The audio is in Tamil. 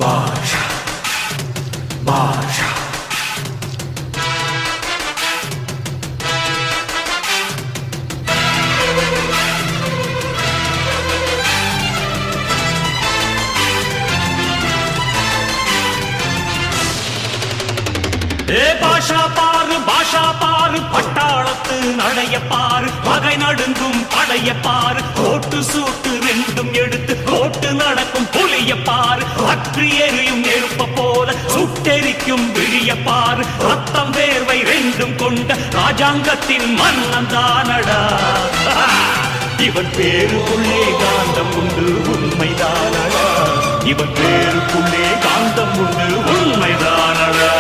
பாஷா பாஷா பாஷா பாரு பட்டாளத்து நடைய பாரு பகை நடுங்கும் படைய பாரு கோட்டு சூட்டு ரெண்டும் எடுத்து கோட்டு நடக்கும் புலிய பாரு அற்றி எரியும் நெருப்ப போல சுட்டெரிக்கும் விழிய பாரு ரத்தம் வேர்வை ரெண்டும் கொண்ட ராஜாங்கத்தின் மன்னன் தானடா இவன் பேருக்குள்ளே காந்தம் உண்டு உண்மைதானடா இவன் பேருக்குள்ளே காந்தம் உண்டு உண்மைதானடா